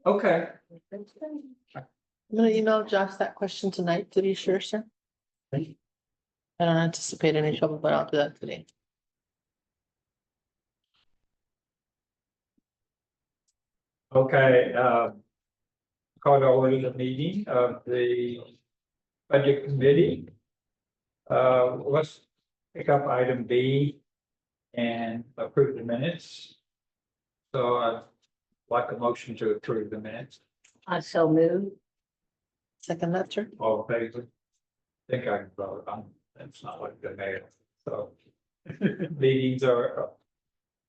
Okay, I'm gonna email Josh that question tonight to be sure, sir. I don't anticipate any trouble, but I'll do that today. okay, call to order the meeting of the budget committee. Let's pick up item B and approve the minutes. So I'd like a motion to approve the minutes. I so move. Second that, sir. All in favor? Think I can vote on, it's not like the mayor, so. Meetings are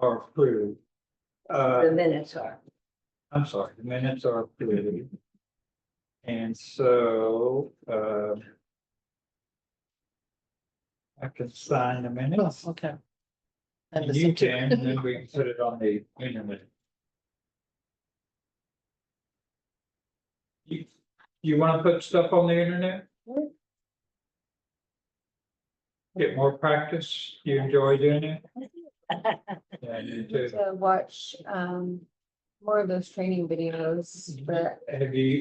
approved. The minutes are. I'm sorry, the minutes are approved. And so, I can sign the Oh, minutes. okay. And And the you signature. can, and then we can put it on the internet. You wanna put stuff on the internet? Get more practice, you enjoy doing it? Yeah, you too. To watch more of those training videos, but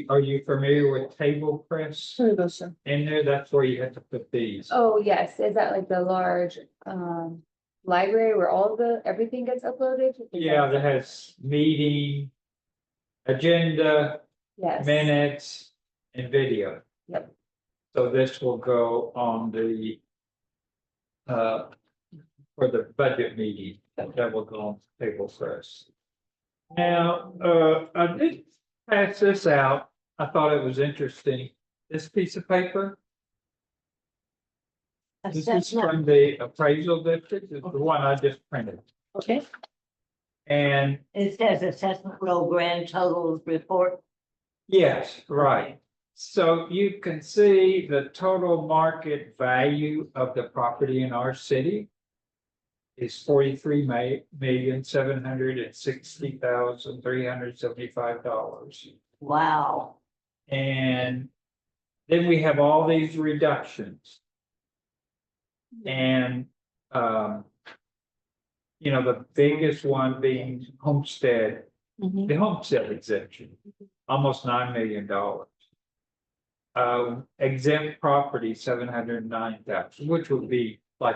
Are you familiar with table press? Here we go, sir. In there, that's where you have to put these. oh yes, is that like the large library where everything gets uploaded? Yeah, that has meeting, agenda, Yes. minutes, and video. Yep. So this will go on the for the budget meeting, that will go on the table first. Now, I did pass this out. I thought it was interesting. This piece of paper, this is Assessment. from the appraisal district, it's the one I just printed. Okay, And It says assessment roll grand totals report. yes, right. So you can see the total market value of the property in our city is $43,760,375. Wow. And then we have all these reductions. And, the biggest one being homestead, mhm. the homestead exemption, almost $9 million. Exempt property, 709,000, which would be like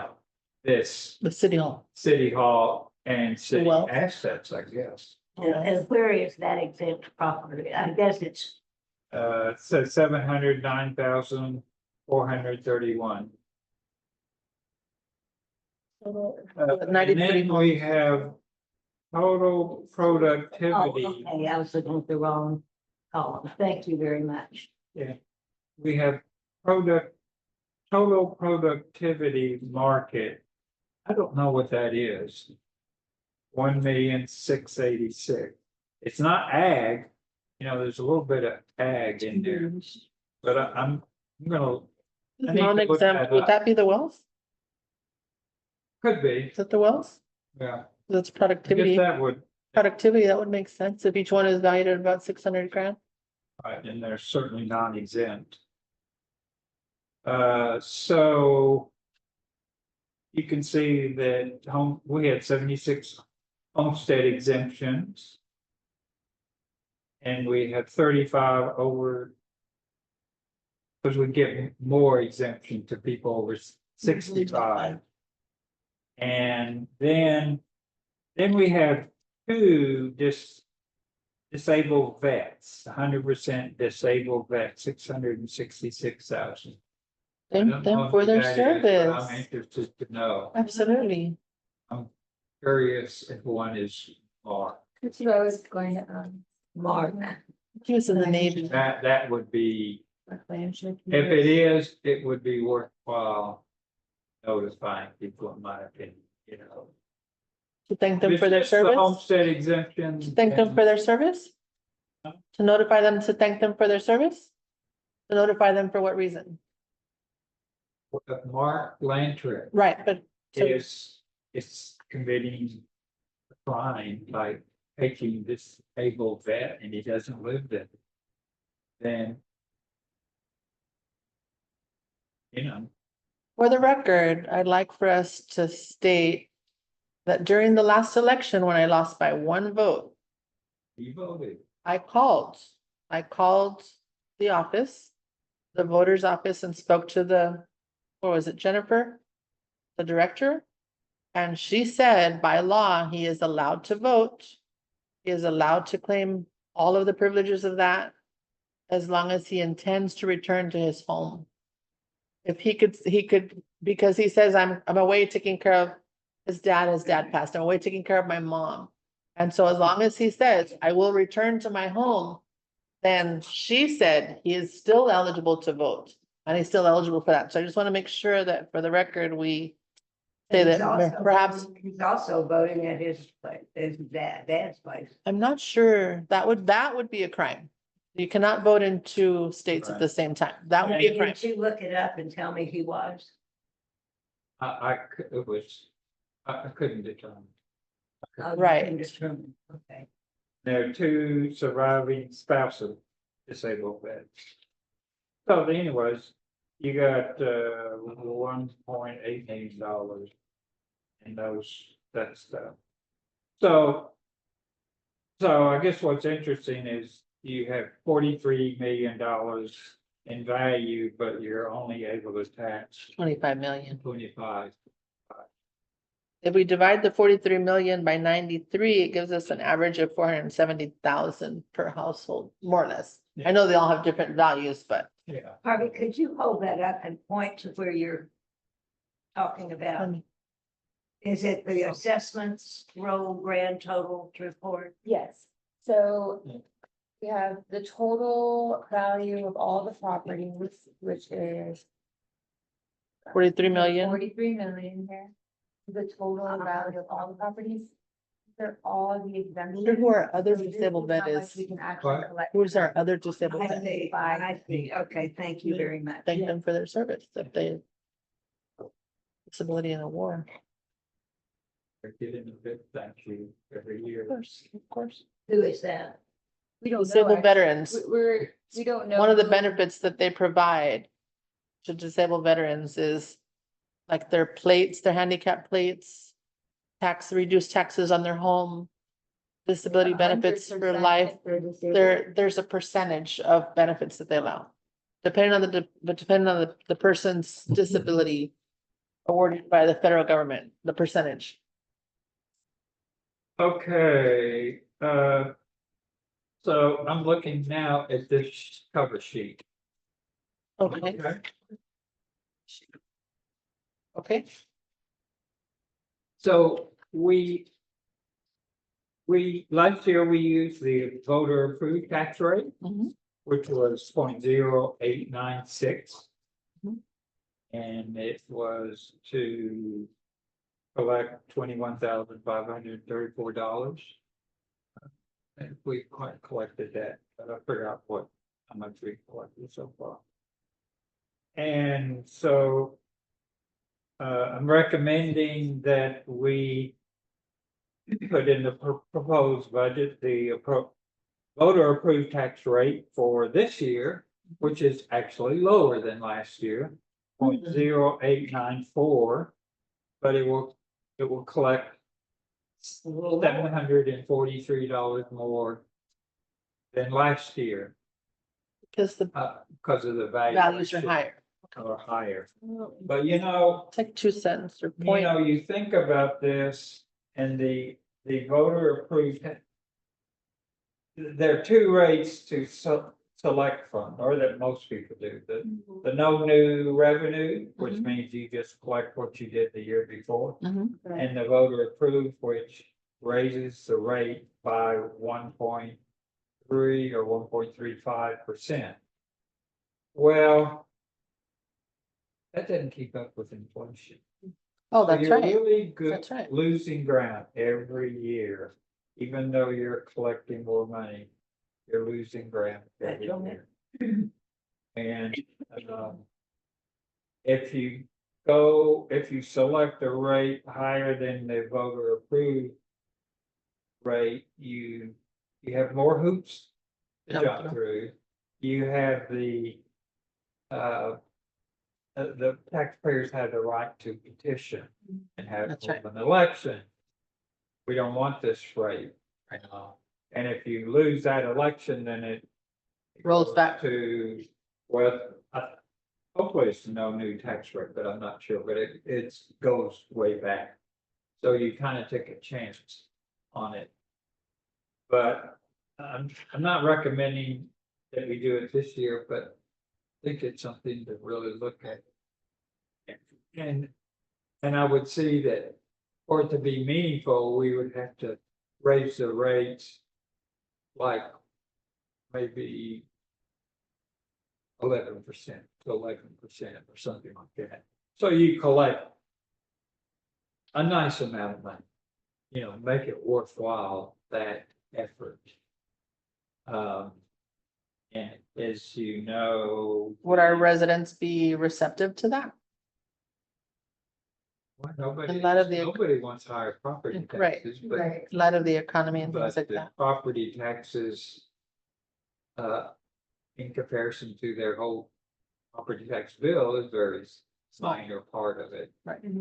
this The city hall. city hall and city Well- assets, I guess. And where is that exempt property? I guess it's, It says 709,431. And 93 then we have total oh, productivity. okay, I was looking at the wrong column. Thank you very much. We have total productivity market. I don't know what that is. 1,686,000. It's not ag, there's a little bit of ag in there, but I'm gonna, I need to look Non-exempt, that would up. that be the wells? Could be, Is that the wells? yeah. That's I guess productivity, that would, that would make sense if each one is valued at about 600 grand. and they're certainly non-exempt. So. You can see that we had 76 homestead exemptions. And we had 35 over. Because we get more exemption to people over 65. And then we have two disabled vets, 100% disabled vets, 666,000. Thank them for their I'm service. interested to know. Absolutely. Curious if one is Mark. That's what I was going to Mark. He was in the Navy. That would be, If if it is, it would be worthwhile notifying people, in my opinion, To thank them It's for their just the service. Homestead exemption. To thank them for their service. To notify them to thank them for their service. To notify them for what reason? Mark Lantrick Right, but so- is committing a crime by taking this able vet and he doesn't live there. Then. for the record, I'd like for us to state that during the last election, when I lost by one vote, You voted. I called the office, the voter's office, and spoke to the, what was it, Jennifer? The director? And she said by law, he is allowed to vote. He is allowed to claim all of the privileges of that as long as he intends to return to his home. If he could, because he says, I'm away taking care of his dad passed, I'm away taking care of my mom. And so as long as he says, I will return to my home, then she said he is still eligible to vote. And he's still eligible for that. So I just want to make sure that for the record, we say He's that also perhaps, voting- He's also voting at his place, his dad's place. I'm not sure, that would be a crime. You cannot vote in two states at the same time. That would be a crime. Did you look it up and tell me he was? It was, I couldn't determine. Oh, you Right. couldn't determine. Okay. There are two surviving spouses disabled vets. So anyways, you got $1.8 million in that stuff. So I guess what's interesting is you have $43 million in value, but you're only able to tax 25 million. 25. If we divide the 43 million by 93, it gives us an average of 470,000 per household, more or less. I know they all have different values, but Yeah. Harvey, could you hold that up and point to where you're talking about? Is it the assessments roll grand total report? Yes, so Yeah. we have the total value of all the properties, which is 43 million. 43 million here. The total value of all the properties. They're all the exemptions. Who are other So this disabled is how vet much is? We can actually What? collect. Who's our other disabled I vet? see, I see. Okay, thank you very much. Thank them for their service if they disability in a war. They're getting a bit, thank you, every year. Of course, of course. Who is that? We don't know. Disabled actually. veterans, We don't know. one of the who- benefits that they provide to disabled veterans is like their plates, their handicap plates, reduced taxes on their home, disability benefits for 100% life. if they're disabled. There's a percentage of benefits that they allow. Depending on the person's disability awarded by the federal government, the percentage. Okay, so I'm looking now at this cover sheet. Okay, okay, So last year we used the voter approved tax rate, mhm, which was 0.0896. Mhm. And it was to collect $21,534. And we quite collected that, but I forgot how much we collected so far. And so I'm recommending that we put in the proposed budget, the voter approved tax rate for this year, which is actually lower than last year, 0.0894, but it will collect $743 more than last year, because the because of the values are higher. or higher. It's But like 2 cents or you point. know, you think about this and the voter approved. There are two rates to select from, or that most people do, the no new revenue, which Mhm. means you just collect what you did the year before. Mhm. And the voter approved, which raises the rate by 1.3 or 1.35%. Well, that doesn't keep up with inflation. Oh, So that's you're right. really good, That's right. losing ground every year, even though you're collecting more money, you're losing ground every That's year. And, if you select a rate higher than the voter approved rate, you have more hoops to Jump jump through. You have the taxpayers have the right to petition and have That's right. an election. we don't want this rate. And if you lose that election, then it. Rolls goes back. To, well, hopefully it's no new tax rate, but I'm not sure, but it goes way back. So you kind of take a chance on it. But I'm not recommending that we do it this year, but I think it's something to really look at. And I would see that for it to be meaningful, we would have to raise the rates. Like maybe 11% to 11% or something like that. So you collect a nice amount of money, make it worthwhile, that effort. And as you know. Would our residents be receptive to that? Well, nobody, In light of the- nobody wants higher property Right, taxes, but, Right. In light of the economy and but things like the that? property taxes. In comparison to their whole property tax bill is very minor part of it.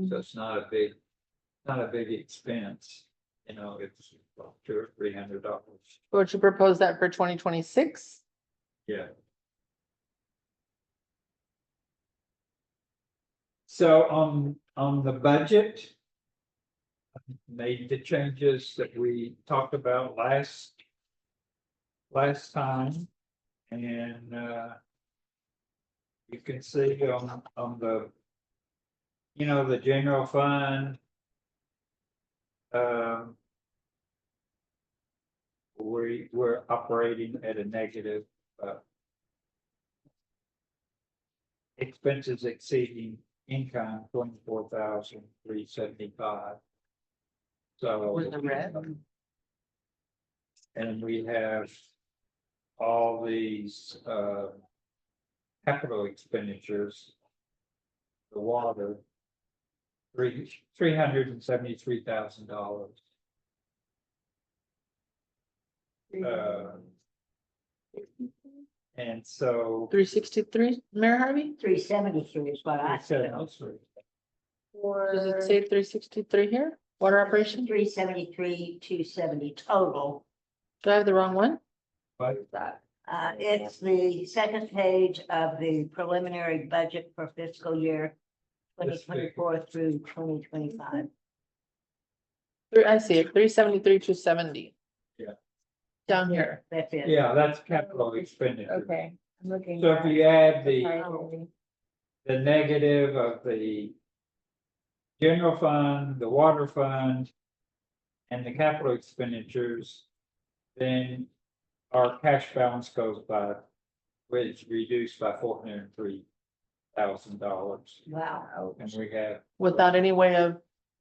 So it's not a big expense, it's about $200 or $300. Would you propose that for 2026? Yeah. So on the budget. Made the changes that we talked about last time. And you can see on the, the general fund. We're operating at a negative. Expenses exceeding income 24,375. So. We're in the red. And we have all these capital expenditures. The water. $373,000. And so. 363, Mayor Harvey? 373 is what I said. Does it say 363 here? Water operation? 373, 270 total. Do I have the wrong one? But It's the second page of the preliminary budget for fiscal year 2024 through 2025. I see it, 373, 270. Yeah. Down here. That's it. yeah, that's capital expenditure. Okay, I'm looking. So if you add the Priority. negative of the. General fund, the water fund. And the capital expenditures. Then our cash balance goes by. Which reduced by $403,000. Wow. And we have Without any way of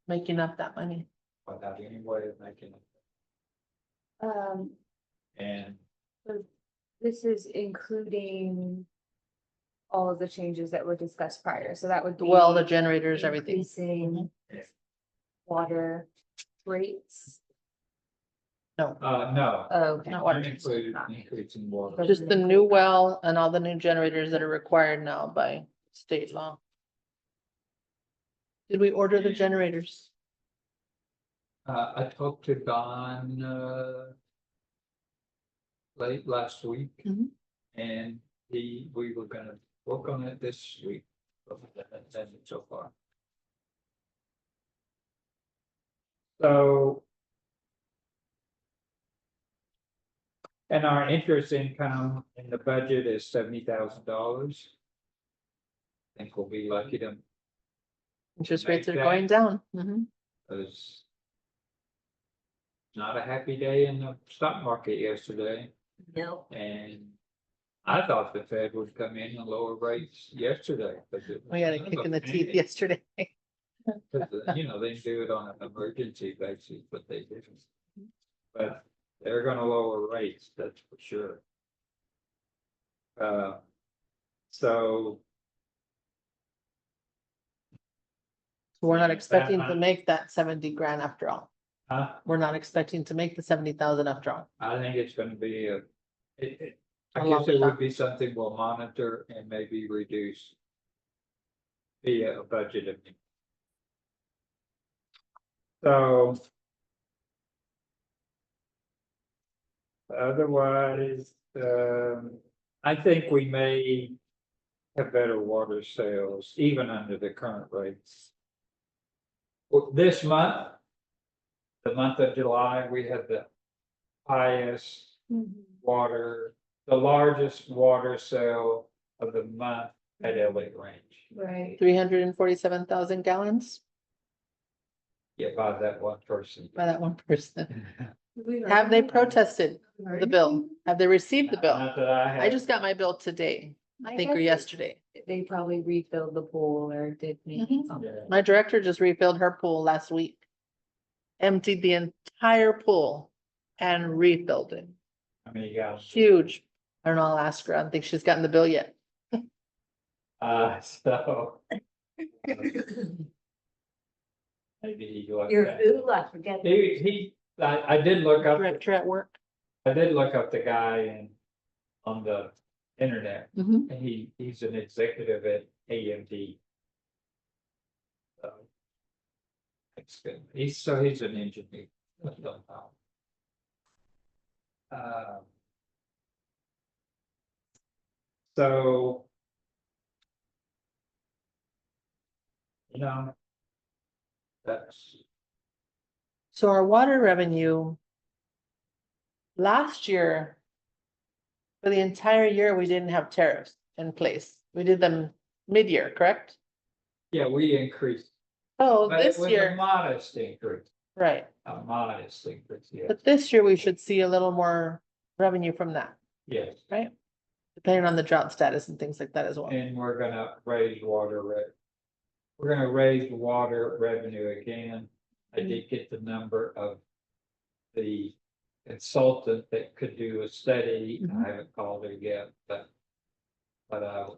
making up that money. without any way of making it. And This is including all of the changes that were discussed prior, so that would be. Well, the generators, everything. Increasing water rates. no, Okay. Not water I'm rates. included increasing water. Just the new well and all the new generators that are required now by state law. Did we order the generators? I talked to Don, late last week. Mhm. And we were gonna work on it this week, but we haven't done it so far. So. And our interest income in the budget is $70,000. I think we'll be lucky to. Interest rates are Make going that. down. Mhm. Was. Not a happy day in the stock market yesterday, No, and I thought the Fed would come in and lower rates yesterday. We got a kick in the teeth yesterday. They do it on an emergency basis, but they didn't. But they're gonna lower rates, that's for sure. So. We're not expecting to Uh-huh. make that 70 grand after all. We're not expecting to make the 70,000 after all. I think it's gonna be I A guess long it shot. would be something we'll monitor and maybe reduce. Via a budget. So. otherwise, I think we may have better water sales even under the current rates. Well, this month, the month of July, we had the highest water, the largest water sale of the month at Elliott Range. Right. 347,000 gallons Yeah, by that one person. by that one person. Have they protested the bill? Have they received the bill? Not that I I have. just got my bill today, I I think, or guess it- yesterday. They probably refilled the pool or did maybe Mhm. something. Yeah. My director just refilled her pool last week. Emptied the entire pool and refilled it. I mean, you got, Huge. I don't know, I'll ask her. I don't think she's gotten the bill yet. so. Maybe he like Your that. who, I forget. I did look up, Director at work. I did look up the guy on the internet, Mhm. and he's an executive at AMD. So. It's good, he's an engineer. Uh, So. You know. That's, So our water revenue. Last year. For the entire year, we didn't have tariffs in place. We did them mid-year, correct? yeah, we increased, Oh, but it this was a year, modest increase, right, yeah, but this year we should see a little more revenue from that, yes. right? Depending on the drought status and things like that as well. And we're gonna raise we're gonna raise water revenue again. I did get the number of the consultant that could do a study. Mhm. I haven't called her yet, but I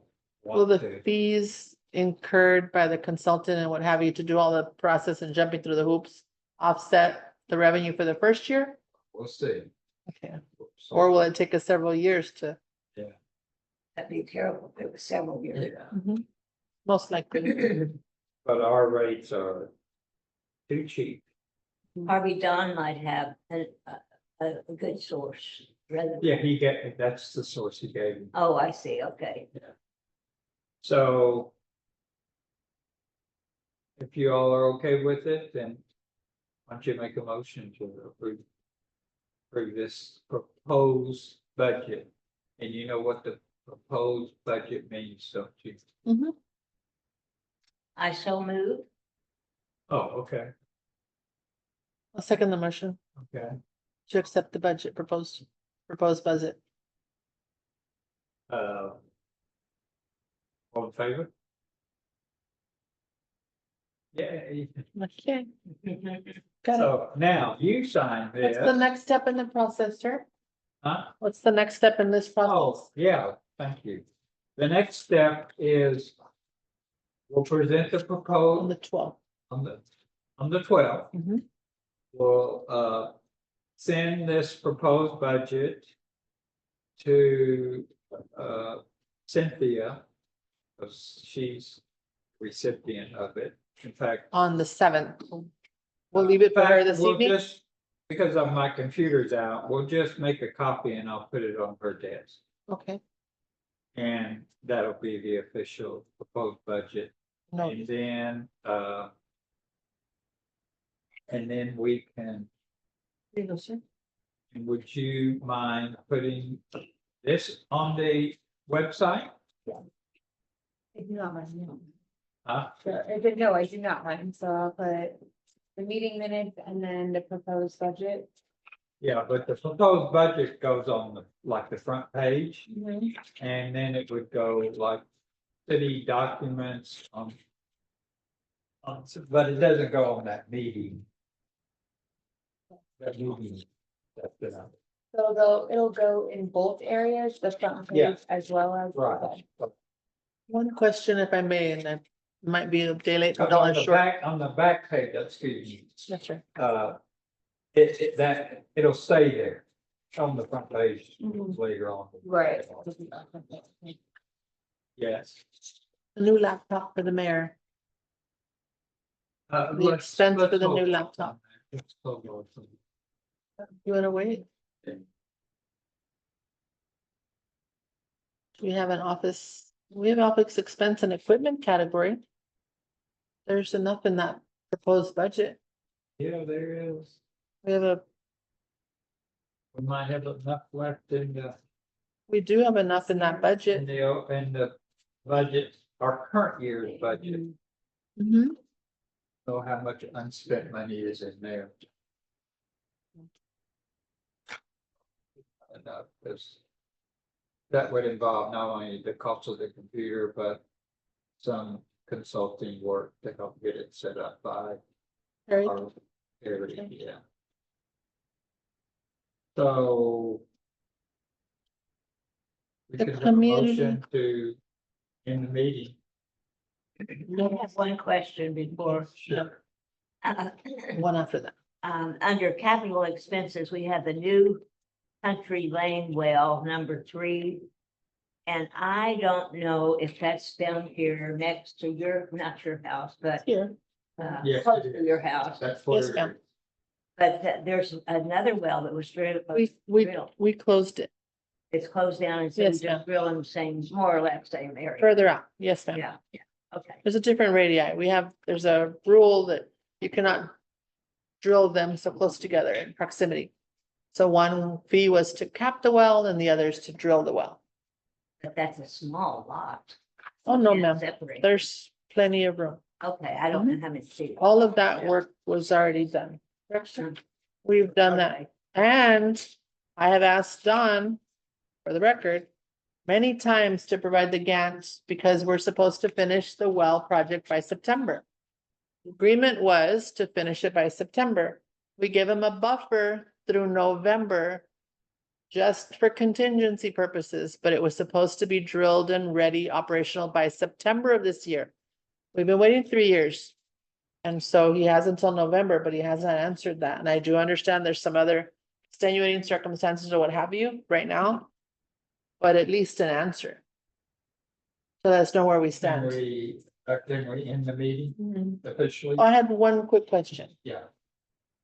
Will want the to. fees incurred by the consultant and what have you to do all the process and jumping through the hoops offset the revenue for the first year? We'll see. Okay, or will it take us several years to? That'd be terrible. It was several years. Yeah. Mhm. Most likely. But our rates are too cheap. Harvey Don might have a good source rather. Yeah, that's the source he gave me. Oh, I see, okay. So. If you all are okay with it, then why don't you make a motion to approve this proposed budget? And you know what the proposed budget means, don't you? Mhm. I so move. Oh, okay, I'll second the motion okay. to accept the proposed budget. All in favor? Yay. Okay, got it. So now you sign What's the this, next step in the process, sir? huh? What's the next step in this process? Oh, yeah, thank you. The next step is we'll present the On proposed the 12th. on the 12th. Mhm. We'll send this proposed budget to Cynthia, because she's recipient of it. In fact. On the 7th. We'll leave it for her in fact, this we'll evening. just- Because of my computer's out, we'll just make a copy and I'll put it on her desk. Okay, And that'll be the official proposed budget. no, And then we can, here you go, sir. would you mind putting this on the website? I do not mind. Huh? Sure, no, I do not mind, so I'll put the meeting minutes and then the proposed budget. Yeah, but the proposed budget goes on the front page, and then it would go like city documents on. But it doesn't go on that meeting. That meeting. That's it. So it'll go in both areas, the front Yeah. page as well as. Right. One question if I may, and I might be a day late, a On dollar the short. back, on the back page, excuse me, That's right. it'll stay there on the front page Mhm. later on. Right. Yes. A new laptop for the mayor. The Let's- expense let's for the new hold on. laptop. Let's hold on. You wanna wait? We have an office, we have office expense and equipment category. There's enough in that proposed budget. Yeah, there is. We have We might have enough left in we do have enough in that budget. in the budget, our current year's budget. Mhm. Know how much unspent money is in there. Enough, because that would involve not only the cost of the computer, but some consulting work to help get it set up by Right, our area, yeah. So. We The could have a community- motion to end the meeting. I have one question before. Sure. one after that. Under capital expenses, we have the new Country Lane well, number 3. And I don't know if that's down here next to not your house, but Here, Yes, close it to is. your house. That's Yes, where. ma'am. But there's another well that was drilled. drilled. we closed it It's closed down and so we Yes, ma'am. just drill in the same, more or less same area. further out. Yes, ma'am. Yeah, okay. There's a different radii. There's a rule that you cannot drill them so close together in proximity. So one fee was to cap the well and the other is to drill the well. But that's a small lot. Oh, no, Can't ma'am. separate. There's plenty of room. Okay, I don't know how many feet. All of that work was already done. We've done that. Okay. And I have asked Don, for the record, many times to provide the Gantt because we're supposed to finish the well project by September. The Agreement was to finish it by September. We give him a buffer through November just for contingency purposes, but it was supposed to be drilled and ready operational by September of this year. We've been waiting 3 years. And so he has until November, but he hasn't answered that. And I do understand there's some other extenuating circumstances or what have you right now. But at least an answer. So let us know where we Can stand. we end the meeting Mhm. officially? I had one quick question. Yeah,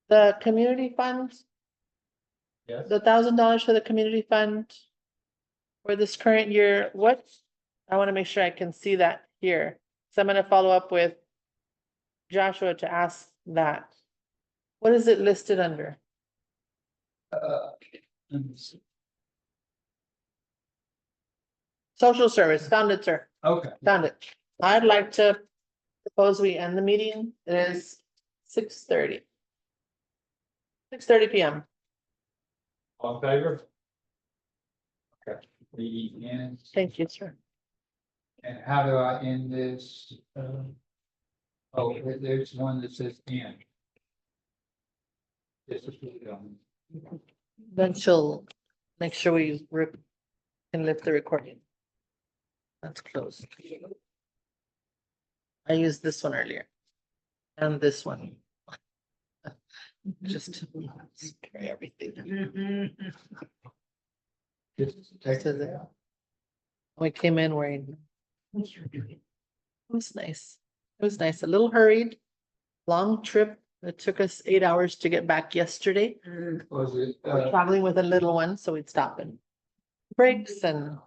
The community fund, yes. the $1,000 for the community fund. For this current year, what? I want to make sure I can see that here. So I'm gonna follow up with Joshua to ask that. What is it listed under? Let me see. Social service, found it, sir, Okay, found it. I'd like to propose we end the meeting. It is 6:30. 6:30 PM. all in favor? Okay, meeting ends. Thank you, sir. And how do I end this? Oh, there's one that says end. This is, Then she'll make sure we can lift the recording. That's closed. I used this one earlier. And this one. Just to carry everything. take it out. We came in wearing. It was nice. It was nice, a little hurried, long trip. It took us 8 hours to get back yesterday. Was it, We're traveling with a little one, so we'd stop and breaks and